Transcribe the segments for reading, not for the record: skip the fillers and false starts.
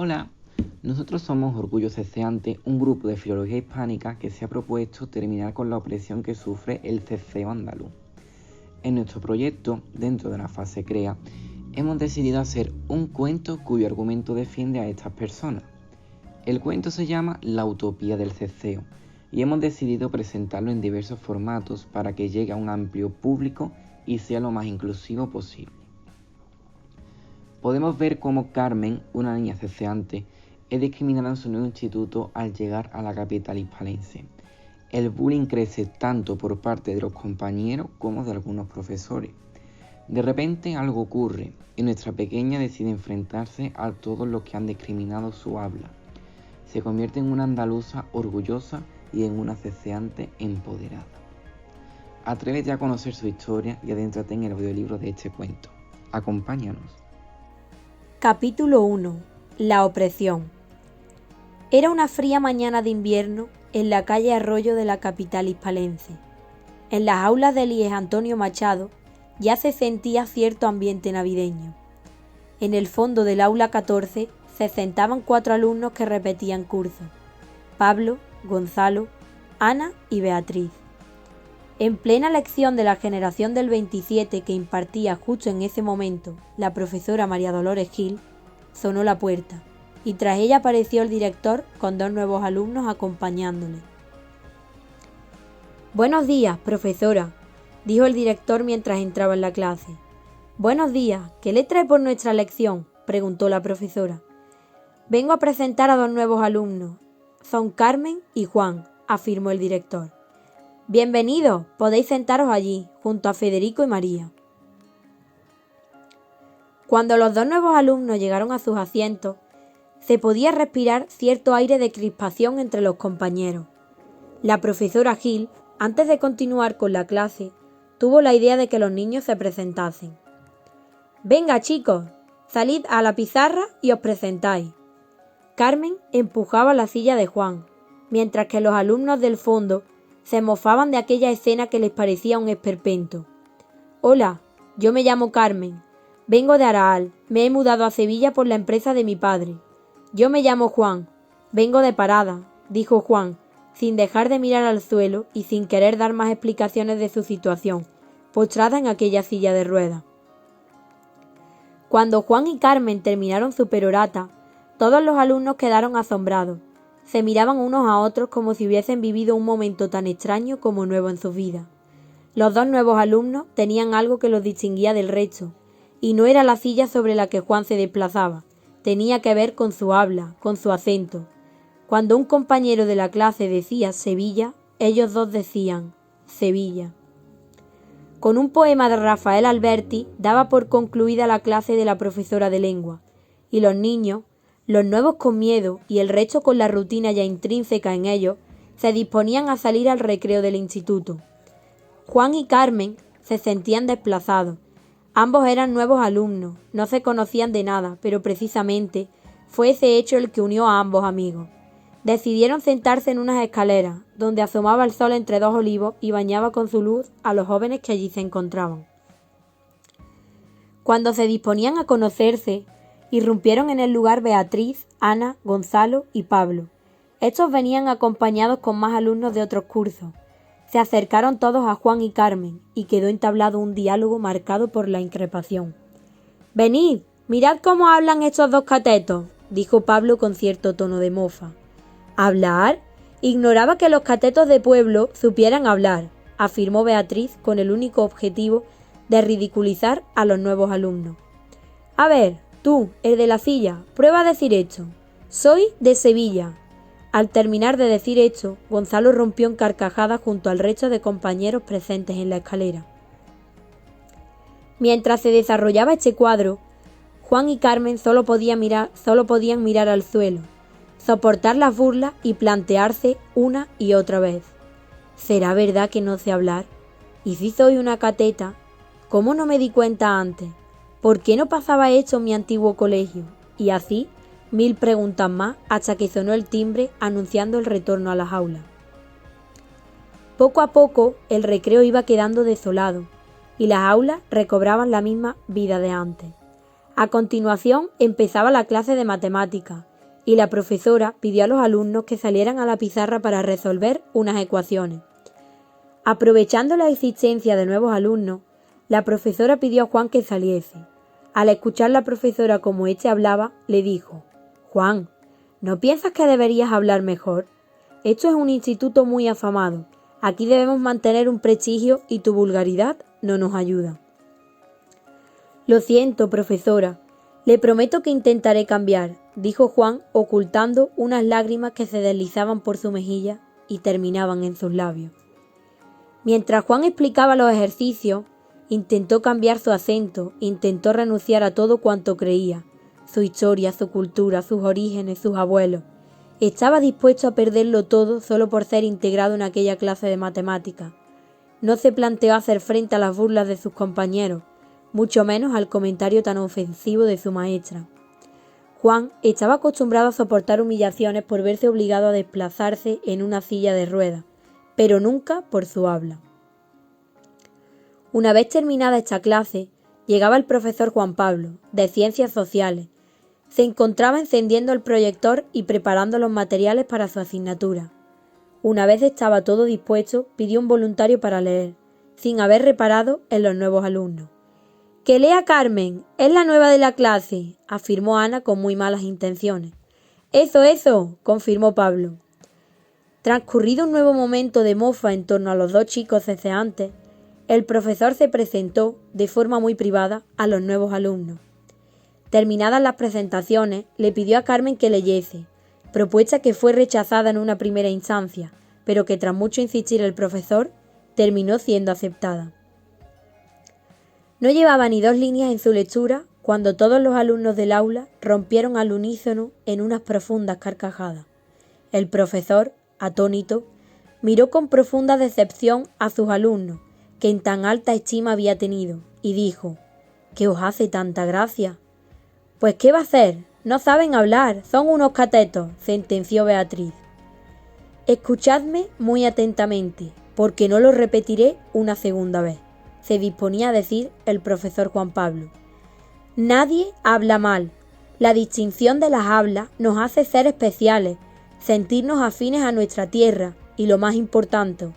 Hola, nosotros somos Orgullo Ceceante, un grupo de filología hispánica que se ha propuesto terminar con la opresión que sufre el ceceo andaluz. En nuestro proyecto, dentro de la fase CREA, hemos decidido hacer un cuento cuyo argumento defiende a estas personas. El cuento se llama La utopía del ceceo y hemos decidido presentarlo en diversos formatos para que llegue a un amplio público y sea lo más inclusivo posible. Podemos ver cómo Carmen, una niña ceceante, es discriminada en su nuevo instituto al llegar a la capital hispalense. El bullying crece tanto por parte de los compañeros como de algunos profesores. De repente algo ocurre y nuestra pequeña decide enfrentarse a todos los que han discriminado su habla. Se convierte en una andaluza orgullosa y en una ceceante empoderada. Atrévete a conocer su historia y adéntrate en el audiolibro de este cuento. Acompáñanos. Capítulo 1. La opresión. Era una fría mañana de invierno en la calle Arroyo de la capital hispalense. En las aulas del IES Antonio Machado ya se sentía cierto ambiente navideño. En el fondo del aula 14 se sentaban 4 alumnos que repetían curso: Pablo, Gonzalo, Ana y Beatriz. En plena lección de la generación del 27 que impartía justo en ese momento la profesora María Dolores Gil, sonó la puerta y tras ella apareció el director con 2 nuevos alumnos acompañándole. «Buenos días, profesora», dijo el director mientras entraba en la clase. «Buenos días, ¿qué le trae por nuestra lección?», preguntó la profesora. «Vengo a presentar a 2 nuevos alumnos. Son Carmen y Juan», afirmó el director. «Bienvenidos, podéis sentaros allí, junto a Federico y María». Cuando los 2 nuevos alumnos llegaron a sus asientos, se podía respirar cierto aire de crispación entre los compañeros. La profesora Gil, antes de continuar con la clase, tuvo la idea de que los niños se presentasen. «Venga, chicos, salid a la pizarra y os presentáis». Carmen empujaba la silla de Juan, mientras que los alumnos del fondo se mofaban de aquella escena que les parecía un esperpento. «Hola, yo me llamo Carmen. Vengo de Araal. Me he mudado a Sevilla por la empresa de mi padre. Yo me llamo Juan. Vengo de Parada», dijo Juan, sin dejar de mirar al suelo y sin querer dar más explicaciones de su situación, postrada en aquella silla de ruedas. Cuando Juan y Carmen terminaron su perorata, todos los alumnos quedaron asombrados. Se miraban unos a otros como si hubiesen vivido un momento tan extraño como nuevo en sus vidas. Los 2 nuevos alumnos tenían algo que los distinguía del resto, y no era la silla sobre la que Juan se desplazaba, tenía que ver con su habla, con su acento. Cuando un compañero de la clase decía Sevilla, ellos 2 decían Sevilla. Con un poema de Rafael Alberti daba por concluida la clase de la profesora de lengua, y los niños, los nuevos con miedo y el resto con la rutina ya intrínseca en ellos, se disponían a salir al recreo del instituto. Juan y Carmen se sentían desplazados. Ambos eran nuevos alumnos, no se conocían de nada, pero precisamente fue ese hecho el que unió a ambos amigos. Decidieron sentarse en unas escaleras, donde asomaba el sol entre 2 olivos y bañaba con su luz a los jóvenes que allí se encontraban. Cuando se disponían a conocerse, irrumpieron en el lugar Beatriz, Ana, Gonzalo y Pablo. Estos venían acompañados con más alumnos de otros cursos. Se acercaron todos a Juan y Carmen y quedó entablado un diálogo marcado por la increpación. «Venid, mirad cómo hablan estos 2 catetos», dijo Pablo con cierto tono de mofa. «¿Hablar? Ignoraba que los catetos de pueblo supieran hablar», afirmó Beatriz con el único objetivo de ridiculizar a los nuevos alumnos. «A ver, tú, el de la silla, prueba a decir esto. Soy de Sevilla». Al terminar de decir esto, Gonzalo rompió en carcajadas junto al resto de compañeros presentes en la escalera. Mientras se desarrollaba este cuadro, Juan y Carmen solo podían mirar al suelo, soportar las burlas y plantearse una y otra vez: ¿será verdad que no sé hablar? ¿Y si soy una cateta? ¿Cómo no me di cuenta antes? ¿Por qué no pasaba esto en mi antiguo colegio? Y así, 1000 preguntas más hasta que sonó el timbre anunciando el retorno a las aulas. Poco a poco el recreo iba quedando desolado y las aulas recobraban la misma vida de antes. A continuación empezaba la clase de matemáticas y la profesora pidió a los alumnos que salieran a la pizarra para resolver unas ecuaciones. Aprovechando la existencia de nuevos alumnos, la profesora pidió a Juan que saliese. Al escuchar la profesora cómo éste hablaba, le dijo: «Juan, ¿no piensas que deberías hablar mejor? Esto es un instituto muy afamado. Aquí debemos mantener un prestigio y tu vulgaridad no nos ayuda». «Lo siento, profesora. Le prometo que intentaré cambiar», dijo Juan, ocultando unas lágrimas que se deslizaban por su mejilla y terminaban en sus labios. Mientras Juan explicaba los ejercicios, intentó cambiar su acento, intentó renunciar a todo cuanto creía, su historia, su cultura, sus orígenes, sus abuelos. Estaba dispuesto a perderlo todo solo por ser integrado en aquella clase de matemáticas. No se planteó hacer frente a las burlas de sus compañeros, mucho menos al comentario tan ofensivo de su maestra. Juan estaba acostumbrado a soportar humillaciones por verse obligado a desplazarse en una silla de ruedas, pero nunca por su habla. Una vez terminada esta clase, llegaba el profesor Juan Pablo, de Ciencias Sociales. Se encontraba encendiendo el proyector y preparando los materiales para su asignatura. Una vez estaba todo dispuesto, pidió un voluntario para leer, sin haber reparado en los nuevos alumnos. «Que lea Carmen, es la nueva de la clase», afirmó Ana con muy malas intenciones. Eso», confirmó Pablo. Transcurrido un nuevo momento de mofa en torno a los dos chicos ceceantes, el profesor se presentó, de forma muy privada, a los nuevos alumnos. Terminadas las presentaciones, le pidió a Carmen que leyese, propuesta que fue rechazada en una primera instancia, pero que tras mucho insistir el profesor, terminó siendo aceptada. No llevaba ni 2 líneas en su lectura cuando todos los alumnos del aula rompieron al unísono en unas profundas carcajadas. El profesor, atónito, miró con profunda decepción a sus alumnos, que en tan alta estima había tenido, y dijo: «¿Qué os hace tanta gracia?». «Pues ¿qué va a hacer? No saben hablar, son unos catetos», sentenció Beatriz. «Escuchadme muy atentamente, porque no lo repetiré una segunda vez», se disponía a decir el profesor Juan Pablo. «Nadie habla mal. La distinción de las hablas nos hace ser especiales, sentirnos afines a nuestra tierra y, lo más importante,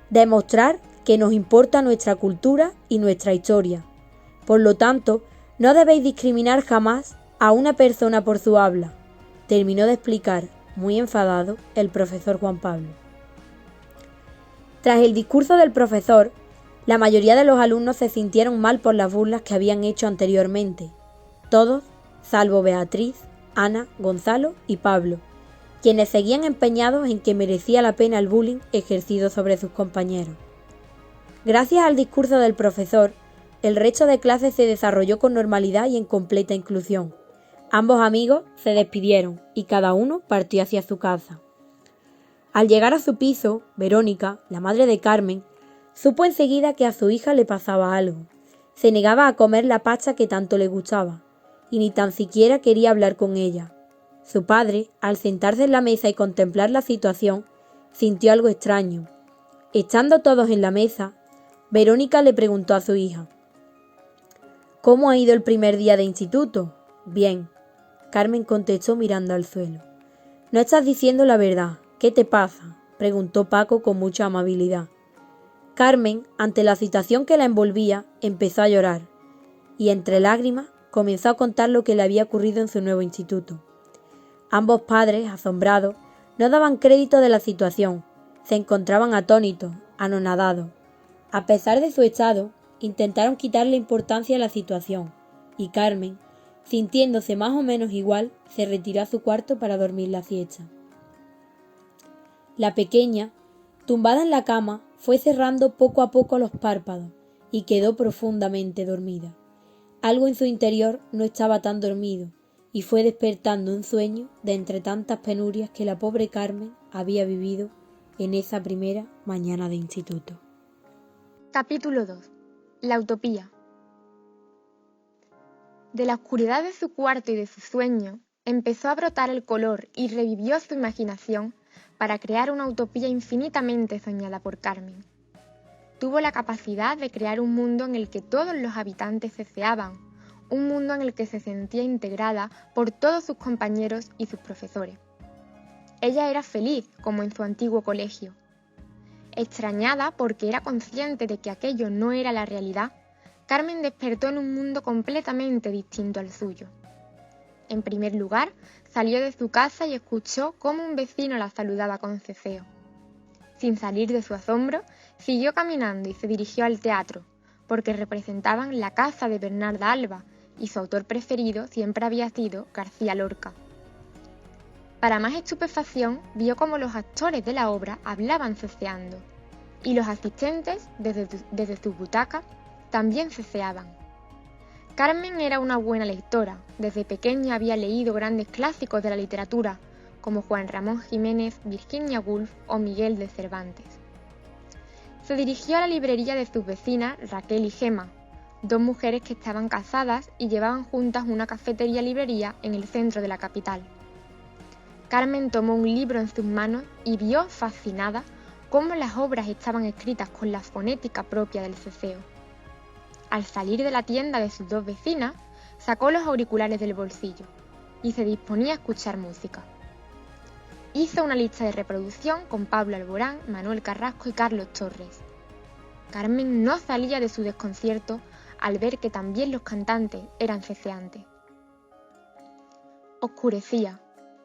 demostrar que nos importa nuestra cultura y nuestra historia. Por lo tanto, no debéis discriminar jamás a una persona por su habla», terminó de explicar, muy enfadado, el profesor Juan Pablo. Tras el discurso del profesor, la mayoría de los alumnos se sintieron mal por las burlas que habían hecho anteriormente. Todos, salvo Beatriz, Ana, Gonzalo y Pablo, quienes seguían empeñados en que merecía la pena el bullying ejercido sobre sus compañeros. Gracias al discurso del profesor, el resto de clase se desarrolló con normalidad y en completa inclusión. Ambos amigos se despidieron y cada uno partió hacia su casa. Al llegar a su piso, Verónica, la madre de Carmen, supo enseguida que a su hija le pasaba algo. Se negaba a comer la pasta que tanto le gustaba, y ni tan siquiera quería hablar con ella. Su padre, al sentarse en la mesa y contemplar la situación, sintió algo extraño. Estando todos en la mesa, Verónica le preguntó a su hija: «¿Cómo ha ido el primer día de instituto?». «Bien», Carmen contestó mirando al suelo. «No estás diciendo la verdad. ¿Qué te pasa?», preguntó Paco con mucha amabilidad. Carmen, ante la situación que la envolvía, empezó a llorar y, entre lágrimas, comenzó a contar lo que le había ocurrido en su nuevo instituto. Ambos padres, asombrados, no daban crédito de la situación, se encontraban atónitos, anonadados. A pesar de su estado, intentaron quitarle importancia a la situación, y Carmen, sintiéndose más o menos igual, se retiró a su cuarto para dormir la siesta. La pequeña, tumbada en la cama, fue cerrando poco a poco los párpados y quedó profundamente dormida. Algo en su interior no estaba tan dormido y fue despertando un sueño de entre tantas penurias que la pobre Carmen había vivido en esa primera mañana de instituto. Capítulo 2. La utopía. De la oscuridad de su cuarto y de su sueño empezó a brotar el color y revivió su imaginación para crear una utopía infinitamente soñada por Carmen. Tuvo la capacidad de crear un mundo en el que todos los habitantes deseaban, un mundo en el que se sentía integrada por todos sus compañeros y sus profesores. Ella era feliz, como en su antiguo colegio. Extrañada porque era consciente de que aquello no era la realidad, Carmen despertó en un mundo completamente distinto al suyo. En primer lugar, salió de su casa y escuchó cómo un vecino la saludaba con ceceo. Sin salir de su asombro, siguió caminando y se dirigió al teatro, porque representaban la casa de Bernarda Alba, y su autor preferido siempre había sido García Lorca. Para más estupefacción, vio cómo los actores de la obra hablaban ceceando, y los asistentes, desde sus butacas, también ceceaban. Carmen era una buena lectora. Desde pequeña había leído grandes clásicos de la literatura, como Juan Ramón Jiménez, Virginia Woolf o Miguel de Cervantes. Se dirigió a la librería de sus vecinas Raquel y Gema, dos mujeres que estaban casadas y llevaban juntas una cafetería-librería en el centro de la capital. Carmen tomó un libro en sus manos y vio, fascinada, cómo las obras estaban escritas con la fonética propia del ceceo. Al salir de la tienda de sus dos vecinas, sacó los auriculares del bolsillo y se disponía a escuchar música. Hizo una lista de reproducción con Pablo Alborán, Manuel Carrasco y Carlos Torres. Carmen no salía de su desconcierto al ver que también los cantantes eran ceceantes. Oscurecía,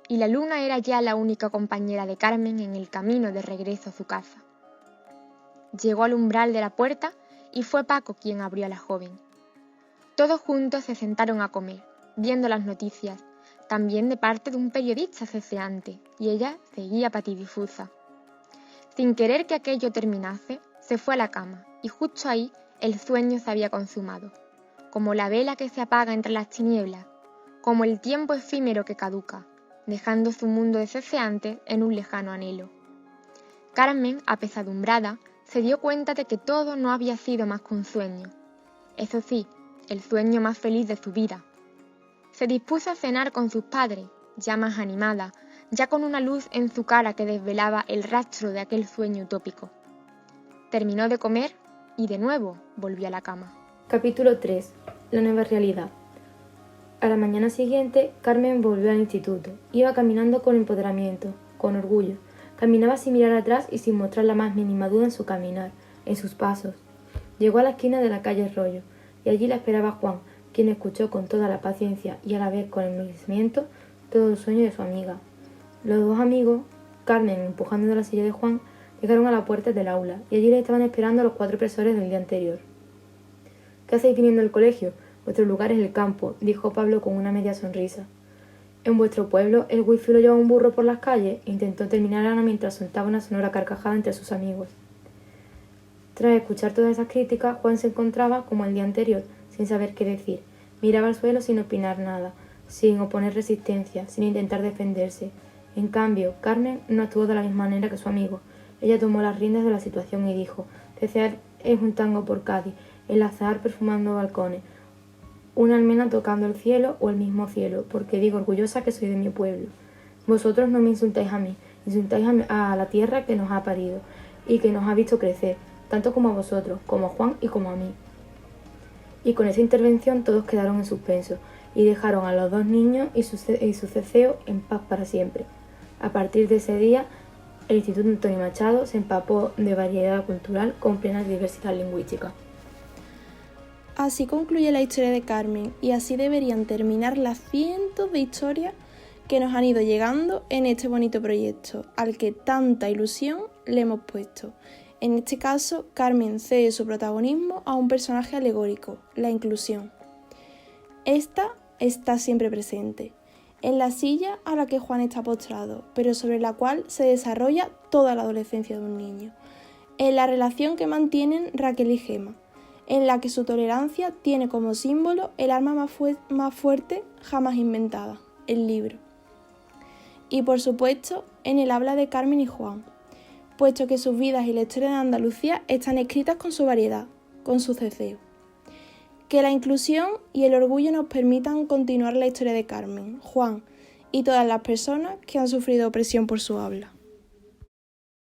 y la luna era ya la única compañera de Carmen en el camino de regreso a su casa. Llegó al umbral de la puerta y fue Paco quien abrió a la joven. Todos juntos se sentaron a comer, viendo las noticias, también de parte de un periodista ceceante, y ella seguía patidifusa. Sin querer que aquello terminase, se fue a la cama, y justo ahí el sueño se había consumado, como la vela que se apaga entre las tinieblas, como el tiempo efímero que caduca, dejando su mundo de ceceantes en un lejano anhelo. Carmen, apesadumbrada, se dio cuenta de que todo no había sido más que un sueño. Eso sí, el sueño más feliz de su vida. Se dispuso a cenar con sus padres, ya más animada, ya con una luz en su cara que desvelaba el rastro de aquel sueño utópico. Terminó de comer y de nuevo volvió a la cama. Capítulo 3. La nueva realidad. A la mañana siguiente, Carmen volvió al instituto. Iba caminando con empoderamiento, con orgullo. Caminaba sin mirar atrás y sin mostrar la más mínima duda en su caminar, en sus pasos. Llegó a la esquina de la calle Rollo, y allí la esperaba Juan, quien escuchó con toda la paciencia y a la vez con enloquecimiento todo el sueño de su amiga. Los dos amigos, Carmen empujando de la silla de Juan, llegaron a la puerta del aula, y allí le estaban esperando los 4 profesores del día anterior. ¿Qué hacéis viniendo al colegio? Vuestro lugar es el campo, dijo Pablo con una media sonrisa. En vuestro pueblo, el wifi lo lleva un burro por las calles, intentó terminar Ana mientras soltaba una sonora carcajada entre sus amigos. Tras escuchar todas esas críticas, Juan se encontraba como el día anterior, sin saber qué decir. Miraba al suelo sin opinar nada, sin oponer resistencia, sin intentar defenderse. En cambio, Carmen no actuó de la misma manera que su amigo. Ella tomó las riendas de la situación y dijo: cecear es un tango por Cádiz, el azahar perfumando balcones, una almena tocando el cielo o el mismo cielo, porque digo orgullosa que soy de mi pueblo. Vosotros no me insultáis a mí, insultáis a la tierra que nos ha parido y que nos ha visto crecer, tanto como a vosotros, como a Juan y como a mí. Y con esa intervención todos quedaron en suspenso y dejaron a los 2 niños y su ceceo en paz para siempre. A partir de ese día, el Instituto Antonio Machado se empapó de variedad cultural con plena diversidad lingüística. Así concluye la historia de Carmen, y así deberían terminar las cientos de historias que nos han ido llegando en este bonito proyecto, al que tanta ilusión le hemos puesto. En este caso, Carmen cede su protagonismo a un personaje alegórico, la inclusión. Esta está siempre presente, en la silla a la que Juan está postrado, pero sobre la cual se desarrolla toda la adolescencia de un niño, en la relación que mantienen Raquel y Gema, en la que su tolerancia tiene como símbolo el arma más fuerte jamás inventada, el libro. Y por supuesto, en el habla de Carmen y Juan, puesto que sus vidas y la historia de Andalucía están escritas con su variedad, con su ceceo. Que la inclusión y el orgullo nos permitan continuar la historia de Carmen, Juan y todas las personas que han sufrido opresión por su habla.